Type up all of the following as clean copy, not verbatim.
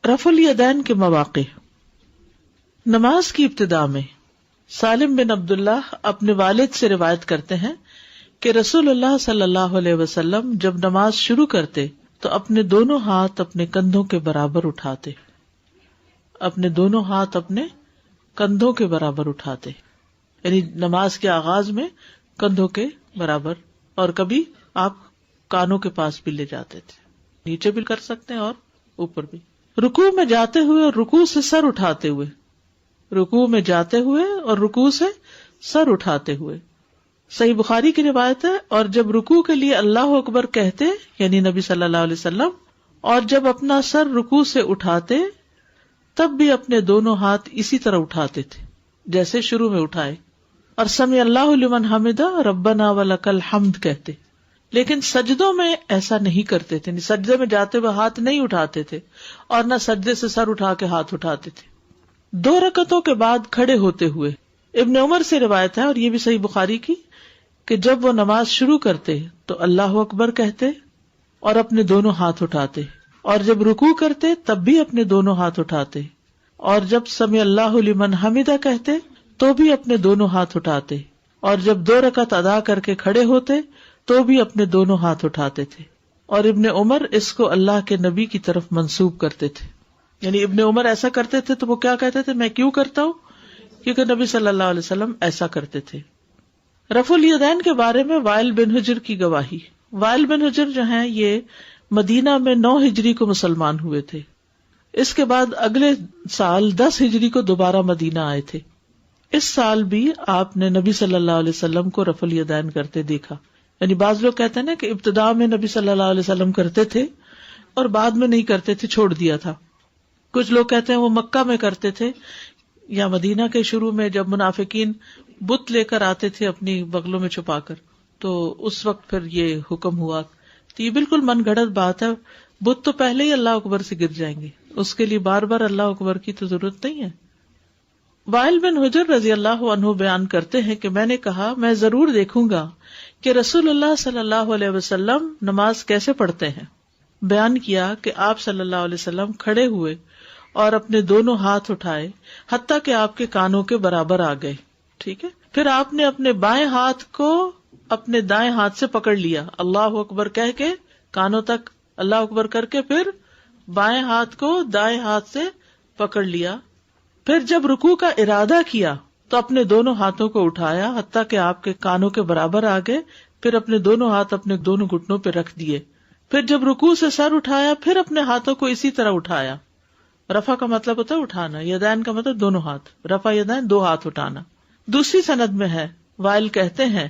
رفع الیدین کے مواقع. نماز کی ابتدا میں سالم بن عبداللہ اپنے والد سے روایت کرتے ہیں کہ رسول اللہ صلی اللہ علیہ وسلم جب نماز شروع کرتے تو اپنے دونوں ہاتھ اپنے کندھوں کے برابر اٹھاتے. اپنے دونوں ہاتھ اپنے کندھوں کے برابر اٹھاتے، یعنی نماز کے آغاز میں کندھوں کے برابر، اور کبھی آپ کانوں کے پاس بھی لے جاتے تھے، نیچے بھی کر سکتے ہیں اور اوپر بھی. رکوع میں جاتے ہوئے اور رکوع سے سر اٹھاتے ہوئے، رکوع میں جاتے ہوئے اور رکوع سے سر اٹھاتے ہوئے. صحیح بخاری کی روایت ہے، اور جب رکوع کے لیے اللہ اکبر کہتے یعنی نبی صلی اللہ علیہ وسلم، اور جب اپنا سر رکوع سے اٹھاتے تب بھی اپنے دونوں ہاتھ اسی طرح اٹھاتے تھے جیسے شروع میں اٹھائے، اور سمع اللہ لمن حمدہ ربنا ولک الحمد کہتے. لیکن سجدوں میں ایسا نہیں کرتے تھے، سجدے میں جاتے ہوئے ہاتھ نہیں اٹھاتے تھے اور نہ سجدے سے سر اٹھا کے ہاتھ اٹھاتے تھے. 2 رکعتوں کے بعد کھڑے ہوتے ہوئے ابن عمر سے روایت ہے، اور یہ بھی صحیح بخاری کی، کہ جب وہ نماز شروع کرتے تو اللہ اکبر کہتے اور اپنے دونوں ہاتھ اٹھاتے، اور جب رکوع کرتے تب بھی اپنے دونوں ہاتھ اٹھاتے، اور جب سمع اللہ لمن حمدہ کہتے تو بھی اپنے دونوں ہاتھ اٹھاتے، اور جب 2 رکعت ادا کر کے کھڑے ہوتے تو بھی اپنے دونوں ہاتھ اٹھاتے تھے. اور ابن عمر اس کو اللہ کے نبی کی طرف منسوب کرتے تھے، یعنی ابن عمر ایسا کرتے تھے تو وہ کیا کہتے تھے، میں کیوں کرتا ہوں، کیونکہ نبی صلی اللہ علیہ وسلم ایسا کرتے تھے. رفع الیدین کے بارے میں وائل بن حجر کی گواہی. وائل بن حجر جو ہیں یہ مدینہ میں 9 ہجری کو مسلمان ہوئے تھے. اس کے بعد اگلے سال 10 ہجری کو دوبارہ مدینہ آئے تھے. اس سال بھی آپ نے نبی صلی اللہ علیہ وسلم کو رفع الیدین کرتے دیکھا. یعنی بعض لوگ کہتے ہیں نا کہ ابتدا میں نبی صلی اللہ علیہ وسلم کرتے تھے اور بعد میں نہیں کرتے تھے، چھوڑ دیا تھا. کچھ لوگ کہتے ہیں وہ مکہ میں کرتے تھے یا مدینہ کے شروع میں جب منافقین بت لے کر آتے تھے اپنی بغلوں میں چھپا کر، تو اس وقت پھر یہ حکم ہوا. تو یہ بالکل من گھڑت بات ہے، بت تو پہلے ہی اللہ اکبر سے گر جائیں گے، اس کے لیے بار بار اللہ اکبر کی تو ضرورت نہیں ہے. وائل بن حجر رضی اللہ عنہ بیان کرتے ہیں کہ میں نے کہا میں ضرور دیکھوں گا کہ رسول اللہ صلی اللہ علیہ وسلم نماز کیسے پڑھتے ہیں. بیان کیا کہ آپ صلی اللہ علیہ وسلم کھڑے ہوئے اور اپنے دونوں ہاتھ اٹھائے حتیٰ کہ آپ کے کانوں کے برابر آ گئے. ٹھیک ہے، پھر آپ نے اپنے بائیں ہاتھ کو اپنے دائیں ہاتھ سے پکڑ لیا، اللہ اکبر کہہ کے کانوں تک اللہ اکبر کر کے پھر بائیں ہاتھ کو دائیں ہاتھ سے پکڑ لیا. پھر جب رکوع کا ارادہ کیا تو اپنے دونوں ہاتھوں کو اٹھایا حتیٰ کہ آپ کے کانوں کے برابر آ گئے، پھر اپنے دونوں ہاتھ اپنے دونوں گھٹنوں پہ رکھ دیے. پھر جب رکوع سے سر اٹھایا پھر اپنے ہاتھوں کو اسی طرح اٹھایا. رفع کا مطلب ہوتا ہے اٹھانا، یدین کا مطلب دونوں ہاتھ، رفع یدین 2 ہاتھ اٹھانا. دوسری سند میں ہے، وائل کہتے ہیں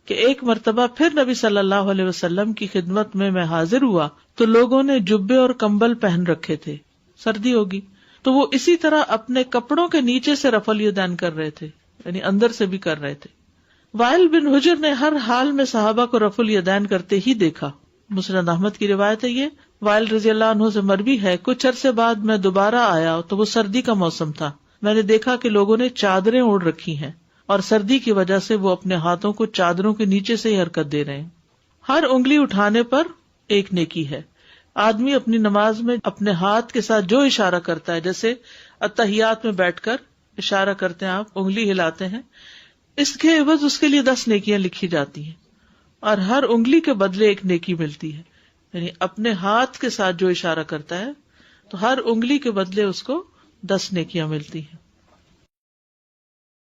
کہ ایک مرتبہ پھر نبی صلی اللہ علیہ وسلم کی خدمت میں حاضر ہوا تو لوگوں نے جبے اور کمبل پہن رکھے تھے، سردی ہوگی، تو وہ اسی طرح اپنے کپڑوں کے نیچے سے رفع الیدین کر رہے تھے، یعنی اندر سے بھی کر رہے تھے. وائل بن حجر نے ہر حال میں صحابہ کو رفع الیدین کرتے ہی دیکھا. مسند احمد کی روایت ہے یہ. وائل رضی اللہ عنہ سے مروی ہے، کچھ عرصے بعد میں دوبارہ آیا تو وہ سردی کا موسم تھا. میں نے دیکھا کہ لوگوں نے چادریں اوڑھ رکھی ہیں اور سردی کی وجہ سے وہ اپنے ہاتھوں کو چادروں کے نیچے سے ہی حرکت دے رہے ہیں. ہر انگلی اٹھانے پر ایک نیکی ہے. آدمی اپنی نماز میں اپنے ہاتھ کے ساتھ جو اشارہ کرتا ہے، جیسے اتحیات میں بیٹھ کر اشارہ کرتے ہیں، آپ انگلی ہلاتے ہیں، اس کے عوض اس کے لیے 10 نیکیاں لکھی جاتی ہیں اور ہر انگلی کے بدلے ایک نیکی ملتی ہے. یعنی اپنے ہاتھ کے ساتھ جو اشارہ کرتا ہے تو ہر انگلی کے بدلے اس کو 10 نیکیاں ملتی ہیں.